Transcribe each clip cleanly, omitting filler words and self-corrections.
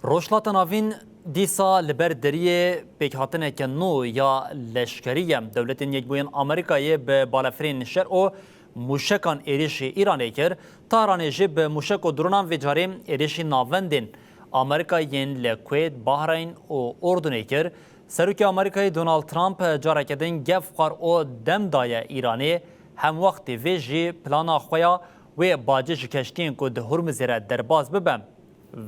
روشلات ناوین دیسا لبر دریه پیکهاتنه که نو یا لشکریه دولت یکبوین آمریکایی به بالافرین شر و موشکان êrişî ایرانی کر تارانه جب موشک و درونان و جاریم êrişî ناوندین آمریکایین لکویت بحرین و اردن کر سروک آمریکایی دونالد ترامپ جاره کردن گفخوار و دم دای ایرانی هم وقت ویجی پلانا خویا و باجش کشتین که ده هرمزی را درباز ببم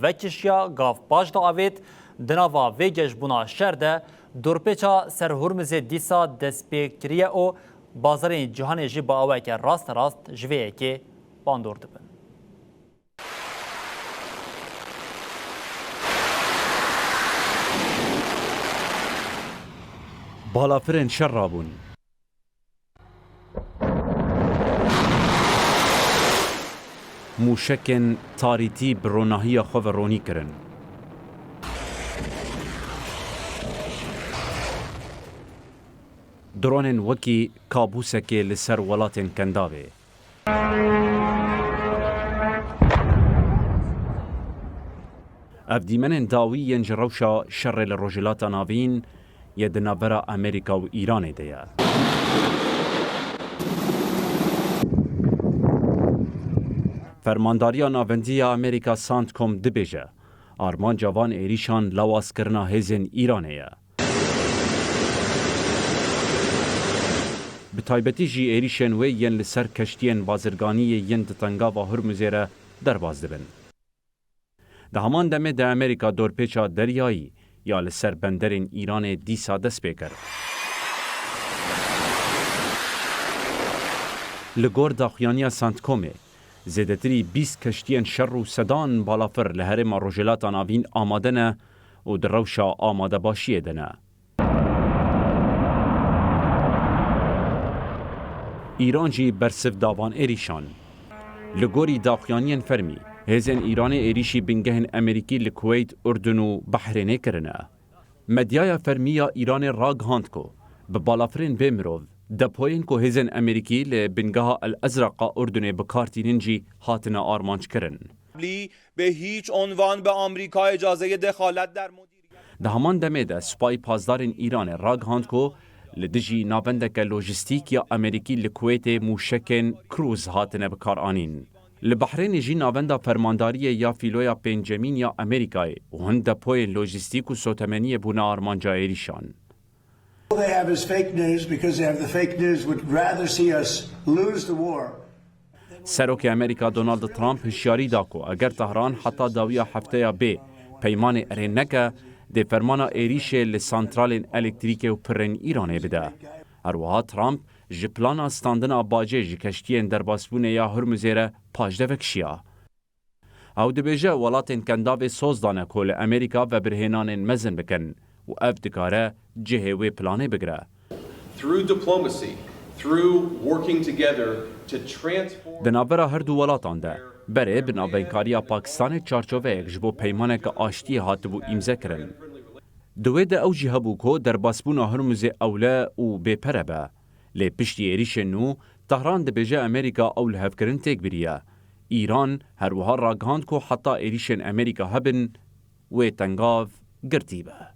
وکشیا گاف باش دا آوید دناوا ویگش بنا شرده دورپیچا سر هرمز دیسا دسپیکریه و بازارین جهان جی با اوه که راست جویه که باندور دبن. بالافرین شرابون موشکن تاریتی بروناهی خواه رونی کرن. درونن وکی کابوسکی لسر ولاتن کنداوه. افدیمنن داوی ینجروشا شر لروجلات ناوین یدنابرا امریکا و ایران دیا. فرمانداریا ناوندی امریکا سانت کم دبیجه آرمان جوان ایریشان لواس کرنا هزن ایرانه بتایبتی جی ایریشن وی ین لسر کشتین بازرگانی ین دتنگا و هرمزیره درباز دبن. ده همان دمه ده امریکا دورپیچا دریایی یا لسر بندرین ایران دیسا دست بیکر. لگور داخیانیا سانت کومه زیدتری 20 کشتین شر و سدان بالافر لهرم روجلات ناوین آماده نه و دروشا آماده باشیه دنه. ایران جی برسف داوان ایریشان. لگوری داخیانین فرمی هزن ایران ایریشی بنگهن امریکی لکویت اردن و بحرینه کرنه. مدیای فرمیا ایران راگ هاند کو به بالافرین بمروف دپوین که هزن امریکی لبنگاه الازرق اردن بکارتیننجی هاتنا آرمانچ کرن. به هیچ عنوان به آمریکا اجازه دخالت در مدیریت ده همان دمه ده سپای پاسدارین ایران راگ هاند کو لدجی نابندک لوجستیک یا امریکی لکویت موشکن کروز هاتنا بکار آنین. لبحرین جی نابندا فرمانداری یا فیلویا پنجمین یا امریکای و هند دپوین لوجستیک و سوتمنی بونا آرمانجا ایریشان. All they have is fake news because they have the fake news would rather see us lose the war. سروک امریکا دونالد ترامپ هشیاری داکو اگر تهران حتی داویا هفته یا بی پیمان ارینکه ده فرمانا ایریش لسانترال الکتریک و پرن ایرانه بده. هروها ترامپ جپلانا استاندنا باجه جکشتین در باسبونه یا هرمزیره پاجده وکشیا. او دبیجه ولاتین کنداوی سوزدانه کل امریکا و برهنان مزن بکن و اف دکاره جهه و پلانه بگره. دنابرا هر دو ولاتان ده بره بنابینکاریا پاکستان چارچوه یک جبو پیمانه که آشتی هاتبو ایمزه کرن. دوی ده او جیه بو که در باسبونه هرمز اوله و بپره به. لی پشتی ایریش نو تهران دبیجه امریکا اول هفکرن تیک بریه. ایران هر وها راگهاند که حتی ایریشن امریکا هبن و تنگاف گرتی به.